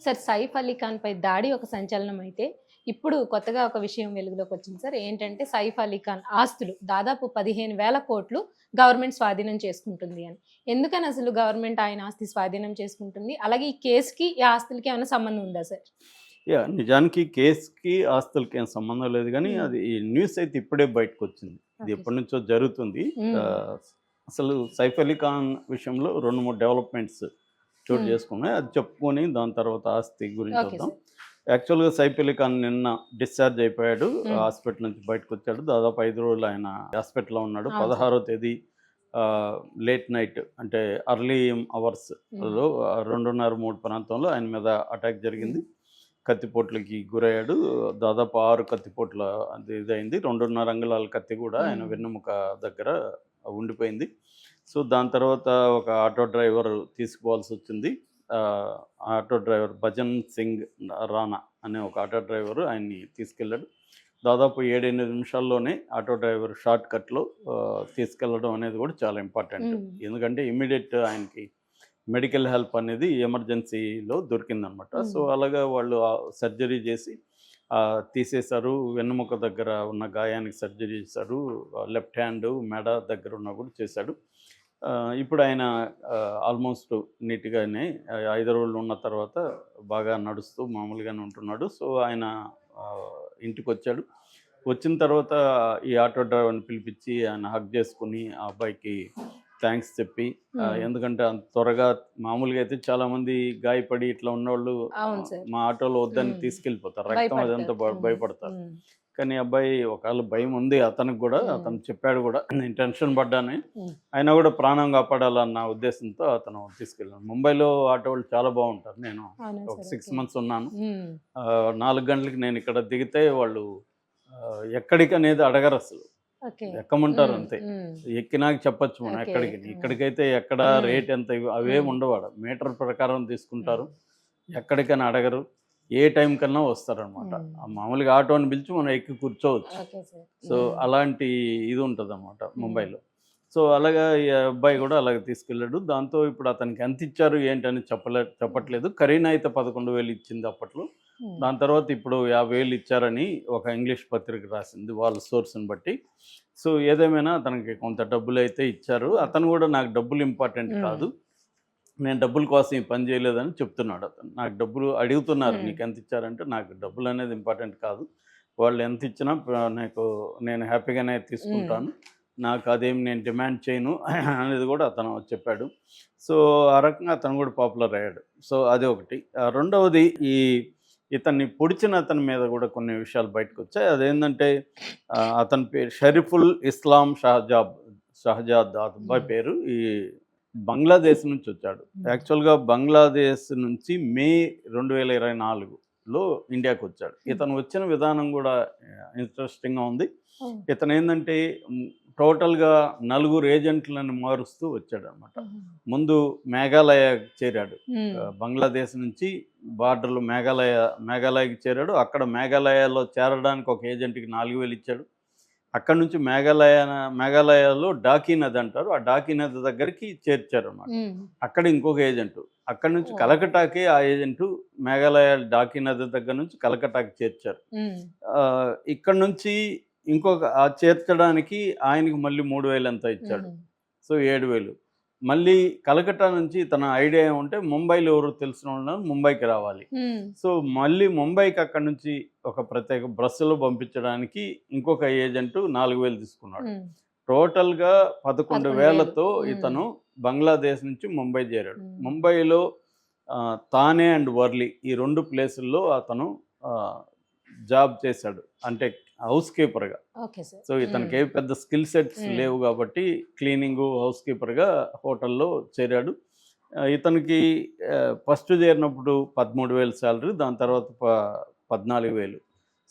Sir 'Saif Ali Khan' పై దాడి ఒక సంచలనం అయితే, ఇప్పుడు కొత్తగా ఒక విషయం వెలుగులోకి వచ్చింది సార్. ఏంటంటే 'సైఫ్ అలీ ఖాన్' ఆస్తులు దాదాపు 15,000 కోట్లు గవర్నమెంట్ స్వాధీనం చేసుకుంటుంది అని. ఎందుకని అసలు గవర్నమెంట్ ఆయన ఆస్తి స్వాధీనం చేసుకుంటుంది? అలాగే ఈ కేస్‌కి, ఈ ఆస్తులకి ఏమైనా సంబంధం ఉందా సార్? నిజానికి కేస్‌కి, ఆస్తులకి ఏం సంబంధం లేదు గానీ, హ్మ్. అది ఈ న్యూస్ అయితే ఇప్పుడే బయటకొచ్చింది. ఇది ఓకే. ఎప్పటినుంచో జరుగుతుంది. హ్మ్. అసలు సైఫ్ అలీ ఖాన్ విషయంలో 2, 3 డెవలప్‌మెంట్స్ చోటు హ్మ్. చేసుకున్నాయి. అది చెప్పుకొని దాని తర్వాత ఆస్తి గురించి ఓకే వద్దాం. సార్. యాక్చువల్‌గా సైఫ్ అలీ ఖాన్ నిన్న డిశ్చార్జ్ అయిపోయాడు. హ్మ్. హాస్పిటల్ నుంచి బయటకొచ్చాడు. దాదాపు 5 రోజులు ఆయన హాస్పిటల్‌లో ఉన్నాడు. అవును సార్. 16వ తేదీ లేట్ నైట్ అంటే అర్లీ హ్మ్. అవర్స్‌లో 2:30, 3 ప్రాంతంలో ఆయన మీద అటాక్ హ్మ్. జరిగింది. కత్తిపోట్లకి గురయ్యాడు. దాదాపు 6 కత్తిపోట్ల అది ఇదయింది. 2:30 అంగుళాల కత్తి గూడా ఆయన హ్మ్. వెన్నెముక దగ్గర ఉండిపోయింది. సో, దాని తర్వాత ఒక ఆటో డ్రైవర్ తీసుకుపోవాల్సొచ్చింది. ఆటో డ్రైవర్ భజన్ సింగ్ రాణా అనే ఒక ఆటో డ్రైవరు ఆయన్ని తీసుకెళ్ళాడు. దాదాపు 7, 8 నిమిషాల్లోనే ఆటో డ్రైవర్ షార్ట్ కట్‌లో తీసుకెళ్ళడం అనేది గూడా చాలా ఇంపార్టెంట్. హ్మ్. ఎందుకంటే ఇమ్మీడియేట్ ఆయనకి మెడికల్ హెల్ప్ అనేది ఎమర్జెన్సీలో దొరికిందనమాట. సో, హ్మ్. అలాగా వాళ్ళు సర్జరీ చేసి తీసేశారు. వెన్నెముక దగ్గర ఉన్న గాయానికి సర్జరీ చేశారు. లెఫ్ట్ హ్యాండ్, మెడ దగ్గరున్న కూడా చేశాడు. ఇప్పుడు ఆయన ఆల్మోస్ట్ నీట్‌గానే 5 రోజులు ఉన్న తర్వాత బాగా నడుస్తూ మామూలుగానే ఉంటున్నాడు. సో, ఆయన ఇంటికొచ్చాడు. వచ్చిన తర్వాత ఈ ఆటో డ్రైవర్‌ని పిలిపించి ఆయన హగ్ చేసుకొని ఆ అబ్బాయికి థాంక్స్ చెప్పి హ్మ్. ఎందుకంటే అంత త్వరగా మామూలుగా అయితే చాలామంది గాయపడి ఇట్లా ఉన్నోళ్ళు అవును సార్. మా ఆటోలో వద్దని హ్మ్. తీసుకెళ్ళిపోతారు. రక్తం అదంతా భయపడతారు. హ్మ్. భయపడతారు. హ్మ్. కానీ అబ్బాయి ఒకవేళ భయం ఉంది అతనికి గూడా. హ్మ్. అతను చెప్పాడు గూడా. నేను టెన్షన్ పడ్డాను. హ్మ్. అయినా గూడా ప్రాణం కాపాడాలన్న ఉద్దేశంతో అతను తీసుకెళ్ళాను. ముంబైలో ఆటోలు చాలా బావుంటారు. నేను అవునా ఒక సార్. 6 ఓకే. మంత్స్ ఉన్నాను. హ్మ్. 4 గంటలకి నేను ఇక్కడ దిగితే వాళ్ళు ఎక్కడికనేది అడగరసలు. ఓకే. ఎక్కమంటారు హ్మ్. అంతే. హ్మ్. ఎక్కినాక చెప్పొచ్చు మనం ఓకే. ఎక్కడికని. హ్మ్. ఇక్కడికైతే ఎక్కడ హ్మ్. రేట్ ఎంత అవేమి హ్మ్. ఉండవు ఆడ. మీటర్ ప్రకారం హ్మ్. తీసుకుంటారు. ఎక్కడికని అడగరు. ఏ టైం కన్నా వస్తారనమాట. హ్మ్. మామూలుగా ఆటోని పిలిచి మనం ఎక్కి కూర్చోవచ్చు. Okay sir. సో, హ్మ్. అలాంటి ఇది ఉంటదనమాట హ్మ్. ముంబైలో. సో, అలాగా ఈ అబ్బాయి గూడా అలాగే తీసుకెళ్ళాడు. దాంతో ఇప్పుడు అతనికి ఎంతిచ్చారు ఏంటని హ్మ్. చెప్పట్లేదు. కరీనా అయితే 11,000 ఇచ్చింది అప్పట్లో. హ్మ్. దాని తర్వాత ఇప్పుడు 50,000 ఇచ్చారని ఒక ఇంగ్లీష్ పత్రిక రాసింది వాళ్ళ సోర్స్‌ని బట్టి. సో, ఏదేమైనా అతనికి కొంత డబ్బులైతే ఇచ్చారు. హ్మ్. అతను గూడా నాకు డబ్బులు ఇంపార్టెంట్ హ్మ్. కాదు. నేను డబ్బుల కోసం ఈ పని చేయలేదని చెప్తున్నాడు అతను. నాకు డబ్బులు అడుగుతున్నారు. హ్మ్. నీకెంత ఇచ్చారంటే, నాకు డబ్బులనేది ఇంపార్టెంట్ కాదు. వాళ్ళు ఎంత ఇచ్చినా నేను హ్యాపీగానే హ్మ్. తీసుకుంటాను. నాకు అదేమి నేను డిమాండ్ చేయను అనేది కూడా అతను చెప్పాడు. సో, ఆ రకంగా అతను కూడా పాపులర్ అయ్యాడు. సో, అది ఒకటి. రెండవది ఇతన్ని పొడిచిన అతని మీద కూడా కొన్ని విషయాలు బయటకొచ్చాయి. అదేంటంటే అతని పేరు షరీఫుల్ ఇస్లాం షహజాద్ ఆ అబ్బాయి హ్మ్. పేరు. బంగ్లాదేశ్ నుంచొచ్చాడు. హ్మ్. యాక్చువల్‌గా బంగ్లాదేశ్ నుంచి మే 2024లో ఇండియాకొచ్చాడు. హ్మ్. ఇతను వచ్చిన విధానం గూడా ఇంట్రెస్టింగ్‌గా ఉంది. ఓహ్! ఇతనేందంటే టోటల్‌గా నలుగురు ఏజెంట్‌లని మారుస్తూ వచ్చాడనమాట. ఆహా! ముందు మేఘాలయ చేరాడు. హ్మ్. బంగ్లాదేశ్ నుంచి బార్డర్‌లో మేఘాలయకి చేరాడు. అక్కడ మేఘాలయలో చేరడానికి ఒక ఏజెంట్‌కి 4,000 ఇచ్చాడు. అక్కడి నుంచి మేఘాలయలో డాకీ నది అంటారు. ఆ డాకీ నది దగ్గరికి చేర్చారనమాట. హ్మ్. అక్కడ ఇంకొక ఏజెంటు. అక్కడి నుంచి ఓహ్! కలకట్టాకి ఆ ఏజెంటు మేఘాలయ డాకీ నది దగ్గర నుంచి కలకట్టాకి చేర్చారు. హ్మ్. ఇక్కడి నుంచి ఇంకొక చేర్చడానికి ఆయనకి మళ్ళీ 3,000 ఎంతో ఇచ్చాడు. హుహు. సో, 7,000. మళ్ళీ కలకట్టా నుంచి తన ఐడియా ఏమంటే ముంబైలో ఎవరో తెలిసినోళ్ళున్నారు ముంబైకి రావాలి. హ్మ్. సో, మళ్ళీ ముంబైకి అక్కడి నుంచి ఒక ప్రత్యేక బస్సులో పంపించడానికి ఇంకొక ఏజెంటు 4,000 తీసుకున్నాడు. హ్మ్. టోటల్‌గా 11,000. 11,000తో హ్మ్. ఇతను బంగ్లాదేశ్ నుంచి ముంబై చేరాడు. హ్మ్. ముంబైలో థానే అండ్ వర్లీ ఈ 2 ప్లేసుల్లో అతను ఆహ్, జాబ్ చేశాడు. అంటే హౌస్ కీపర్‌గా. Okay sir. So, hmm. ఇతనికేవి పెద్ద స్కిల్ సెట్స్ హ్మ్. లేవు గాబట్టి క్లీనింగు, హౌస్ కీపర్‌గా హోటల్‌లో చేరాడు. ఇతనికి ఫస్ట్ చేరినప్పుడు 13,000 సాలరీ. దాని తర్వాత 14,000.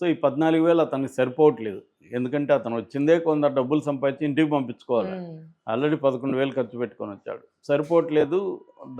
సో, ఈ 14,000 అతనికి సరిపోవట్లేదు. ఎందుకంటే అతను వచ్చిందే కొంత డబ్బులు సంపాదించి ఇంటికి పంపించుకోవాలి. హ్మ్. ఆల్రెడీ 11,000 ఖర్చు పెట్టుకొనొచ్చాడు. సరిపోవట్లేదు.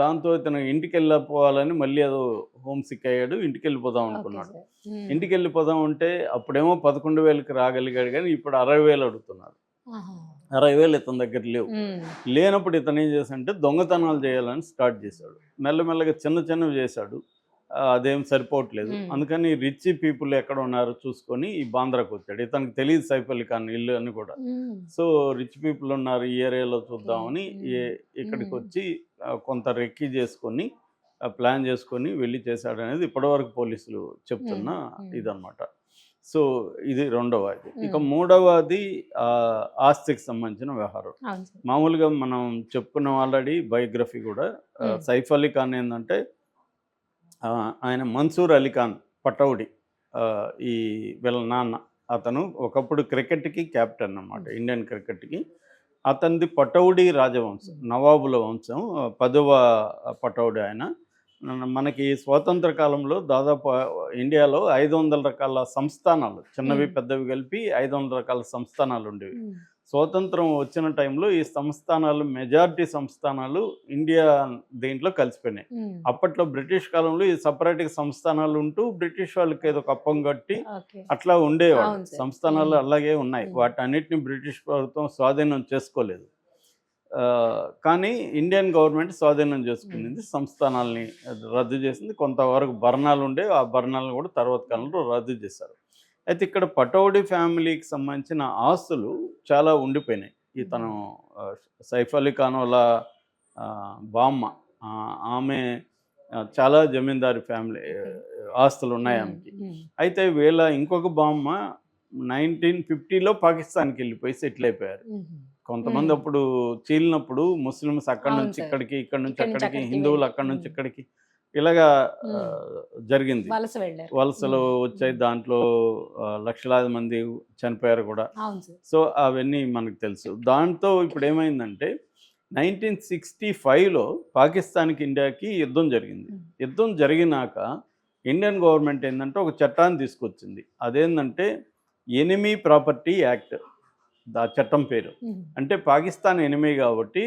దాంతో ఇతను ఇంటికెళ్ళిపోవాలని మళ్ళీ ఏదో హోమ్ సిక్ అయ్యాడు. ఇంటికెళ్ళిపోదాం ఓకే అనుకున్నాడు. సార్. హ్మ్. ఇంటికెళ్ళిపోదాం అంటే అప్పుడేమో 11,000కి రాగలిగాడు గానీ, ఇప్పుడు 60,000 అడుగుతున్నారు. ఆహా! 60,000 ఇతని దగ్గర లేవు. హ్మ్. లేనప్పుడు ఇతనేం చేశాడంటే దొంగతనాలు చేయాలని స్టార్ట్ చేశాడు. మెల్లమెల్లగా చిన్న చిన్నవి చేశాడు. అదేం సరిపోవట్లేదు. అందుకని రిచ్ పీపుల్ ఎక్కడ ఉన్నారో చూసుకొని ఈ బాంద్రాకి వచ్చాడు. ఇతనికి తెలియదు సైఫ్ అలీ ఖాన్ ఇల్లు అని కూడా. సో రిచ్ పీపుల్ ఉన్నారు ఈ ఏరియాలో చూద్దామని ఇక్కడికి వచ్చి కొంత రెక్కి చేసుకొని ప్లాన్ చేసుకొని వెళ్ళి చేశాడనేది ఇప్పటివరకు పోలీసులు చెప్తున్న ఇదన్నమాట. సో ఇది రెండవది. ఇక మూడవది ఆస్తికి సంబంధించిన వ్యవహారం. మామూలుగా మనం చెప్పుకున్నాం ఆల్రెడీ బయోగ్రఫీ కూడా. సైఫ్ అలీ ఖాన్ ఏంటంటే ఆయన మన్సూర్ అలీ ఖాన్ పటౌడి, ఈ వీళ్ళ నాన్న. అతను ఒకప్పుడు క్రికెట్కి క్యాప్టెన్ అన్నమాట, ఇండియన్ క్రికెట్కి. అతనిది పటౌడి రాజవంశం, నవాబుల వంశం, 10వ పటౌడి ఆయన. మనకి స్వాతంత్ర కాలంలో దాదాపు ఇండియాలో 500 రకాల సంస్థానాలు, చిన్నవి పెద్దవి కలిపి 500 రకాల సంస్థానాలు ఉండేవి. స్వాతంత్రం వచ్చిన టైంలో ఈ సంస్థానాలు, మెజారిటీ సంస్థానాలు ఇండియా దీంట్లో కలిసిపోయినాయి. అప్పట్లో బ్రిటిష్ కాలంలో ఈ సపరేట్గా సంస్థానాలు ఉంటూ బ్రిటిష్ వాళ్ళకి ఏదో కప్పం కట్టి అట్లా ఉండేవాళ్ళు. సంస్థానాలు అలాగే ఉన్నాయి. వాటన్నిటిని బ్రిటిష్ ప్రభుత్వం స్వాధీనం చేసుకోలేదు. కానీ ఇండియన్ గవర్నమెంట్ స్వాధీనం చేసుకునేది, సంస్థానాల్ని రద్దు చేసింది. కొంతవరకు భరణాలు ఉండే, ఆ భరణాలను కూడా తర్వాత కాలంలో రద్దు చేశారు. అయితే ఇక్కడ పటౌడి ఫ్యామిలీకి సంబంధించిన ఆస్తులు చాలా ఉండిపోయినాయి. ఇతను సైఫ్ అలీ ఖాన్ వాళ్ళ బామ్మ, ఆమె చాలా జమీందారు ఫ్యామిలీ ఆస్తులు ఉన్నాయి ఆమెకి. అయితే వీళ్ళ ఇంకొక బామ్మ 1950లో పాకిస్తాన్కి వెళ్ళిపోయి సెటిల్ అయిపోయారు. కొంతమంది అప్పుడు చీలినప్పుడు ముస్లిమ్స్ అక్కడి నుంచి ఇక్కడికి, ఇక్కడ నుంచి అక్కడికి, హిందువులు అక్కడి నుంచి ఇక్కడికి, ఇలాగా జరిగింది. వలసలు వచ్చాయి. దాంట్లో లక్షలాది మంది చనిపోయారు కూడా. సో అవన్నీ మనకు తెలుసు. దాంతో ఇప్పుడు ఏమైందంటే 1965లో పాకిస్తాన్కి ఇండియాకి యుద్ధం జరిగింది. యుద్ధం జరిగినాక ఇండియన్ గవర్నమెంట్ ఏంటంటే ఒక చట్టాన్ని తీసుకొచ్చింది. అదేంటంటే ఎనిమీ ప్రాపర్టీ యాక్ట్, ఆ చట్టం పేరు. అంటే పాకిస్తాన్ ఎనిమీ కాబట్టి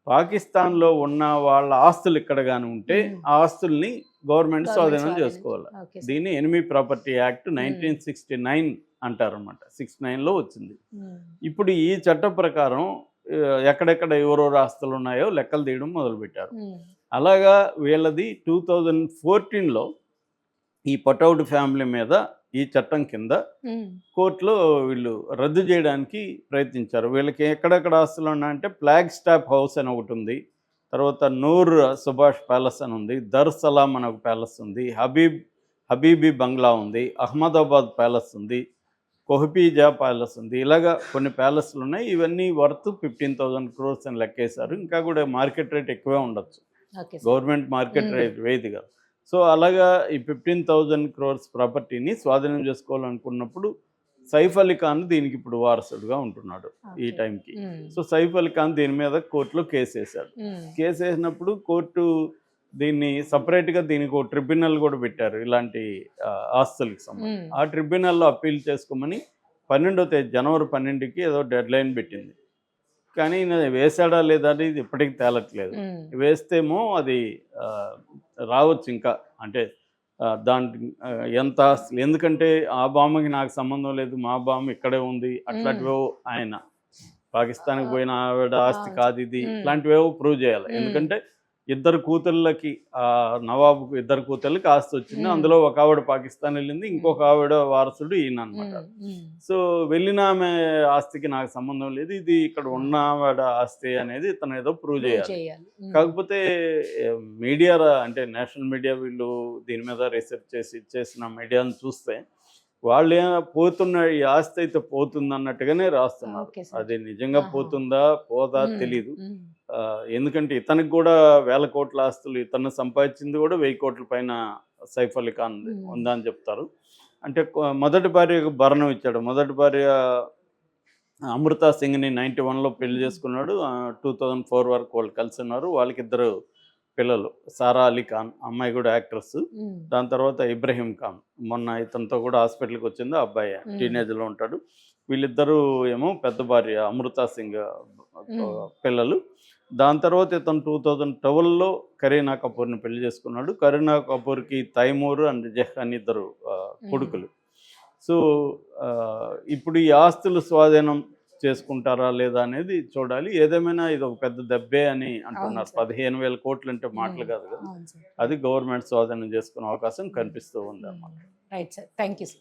పాకిస్తాన్లో ఉన్న వాళ్ళ ఆస్తులు ఇక్కడ కానీ ఉంటే ఆ ఆస్తుల్ని గవర్నమెంట్ స్వాధీనం చేసుకోవాలి. దీన్ని ఎనిమీ ప్రాపర్టీ యాక్ట్ 1969 అంటారన్నమాట. 69లో వచ్చింది. ఇప్పుడు ఈ చట్టం ప్రకారం ఎక్కడెక్కడ ఎవరెవరు ఆస్తులు ఉన్నాయో లెక్కలు తీయడం మొదలుపెట్టారు. అలాగా వీళ్ళది 2014లో ఈ పటౌడ్ ఫ్యామిలీ మీద ఈ చట్టం కింద కోర్టులో వీళ్ళు రద్దు చేయడానికి ప్రయత్నించారు. వీళ్ళకి ఎక్కడెక్కడ ఆస్తులు ఉన్నాయంటే ఫ్లాగ్ స్టాప్ హౌస్ అని ఒకటి ఉంది, తర్వాత నూర్ సుభాష్ ప్యాలెస్ అని ఉంది, దర్ సలాం అని ఒక ప్యాలెస్ ఉంది, హబీబీ బంగ్లా ఉంది, అహ్మదాబాద్ ప్యాలెస్ ఉంది, కొహ్బీజా ప్యాలెస్ ఉంది. ఇలాగా కొన్ని ప్యాలెస్లు ఉన్నాయి. ఇవన్నీ వర్త్ 15,000 crores అని లెక్కేశారు. ఇంకా కూడా మార్కెట్ రేట్ ఎక్కువే ఉండొచ్చు, గవర్నమెంట్ మార్కెట్ రేట్ వేది కదా. సో అలాగా ఈ 15,000 crores ప్రాపర్టీని స్వాధీనం చేసుకోవాలనుకున్నప్పుడు సైఫ్ అలీ ఖాన్ దీనికి ఇప్పుడు వారసుడుగా ఉంటున్నాడు ఈ టైంకి. సో సైఫ్ అలీ ఖాన్ దీని మీద కోర్టులో కేసు వేశాడు. కేసు వేసినప్పుడు కోర్టు దీన్ని సపరేట్గా దీనికి ఒక ట్రిబ్యునల్ కూడా పెట్టారు ఇలాంటి ఆస్తులకి సంబంధించి. ఆ ట్రిబ్యునల్లో అప్పీల్ చేసుకోమని 12వ తేదీ జనవరి 12కి ఏదో డెడ్ లైన్ పెట్టింది. కానీ వేసాడా లేదా అనేది ఇప్పటికి తేలట్లేదు. వేస్తేమో అది రావచ్చు ఇంకా, అంటే దాంట్లో ఎంత ఆస్తులు, ఎందుకంటే ఆ బామ్మకి నాకు సంబంధం లేదు, మా బామ్మ ఇక్కడే ఉంది, అట్లాంటివేవో ఆయన పాకిస్తాన్కి పోయిన ఆవిడ ఆస్తి కాదు ఇది, ఇట్లాంటివేవో ప్రూవ్ చేయాలి. ఎందుకంటే ఇద్దరు కూతుళ్ళకి, నవాబుకు ఇద్దరు కూతుళ్ళకి ఆస్తి వచ్చింది. అందులో ఒక ఆవిడ పాకిస్తాన్ వెళ్ళింది, ఇంకొక ఆవిడ వారసుడు ఈయన అనమాట. సో వెళ్ళిన ఆమె ఆస్తికి నాకు సంబంధం లేదు, ఇది ఇక్కడ ఉన్న ఆవిడ ఆస్తి అనేది తను ఏదో ప్రూవ్ చేయాలి. కాకపోతే మీడియా, అంటే నేషనల్ మీడియా వీళ్ళు దీని మీద రీసెర్చ్ చేసిన మీడియాను చూస్తే వాళ్ళు పోతున్న ఈ ఆస్తి అయితే పోతుంది అన్నట్టుగానే రాస్తున్నారు. అది నిజంగా పోతుందా పోదా తెలీదు. ఎందుకంటే ఇతనికి కూడా 1000 కోట్ల ఆస్తులు, ఇతను సంపాదించింది కూడా 1000 కోట్ల పైన సైఫ్ అలీ ఖాన్ ఉందని చెప్తారు. అంటే మొదటి భార్యకు భరణం ఇచ్చాడు. మొదటి భార్య అమృతా సింగ్ని 91లో పెళ్లి చేసుకున్నాడు. 2004 వరకు వాళ్ళు కలిసి ఉన్నారు. వాళ్ళకి 2 పిల్లలు, సారా అలీ ఖాన్, అమ్మాయి కూడా యాక్ట్రెస్. దాని తర్వాత ఇబ్రహీం ఖాన్, మొన్న ఇతనితో కూడా హాస్పిటల్కి వచ్చింది, ఆ అబ్బాయి టీనేజ్లో ఉంటాడు. వీళ్ళిద్దరూ ఏమో పెద్ద భార్య అమృతా సింగ్ పిల్లలు. దాని తర్వాత ఇతను 2012లో కరీనా కపూర్ని పెళ్లి చేసుకున్నాడు. కరీనా కపూర్కి తైమూర్ అండ్ జెహాన్ 2 కొడుకులు. సో ఇప్పుడు ఈ ఆస్తుల స్వాధీనం చేసుకుంటారా లేదా అనేది చూడాలి. ఏదేమైనా ఇది ఒక పెద్ద దెబ్బే అని అంటున్నారు. సార్. 15,000 కోట్లు అంటే మాటలు కాదు కదా. అవును సార్. అది గవర్నమెంట్ స్వాధీనం చేసుకునే అవకాశం కనిపిస్తూ ఉంది. Right sir, thank you sir.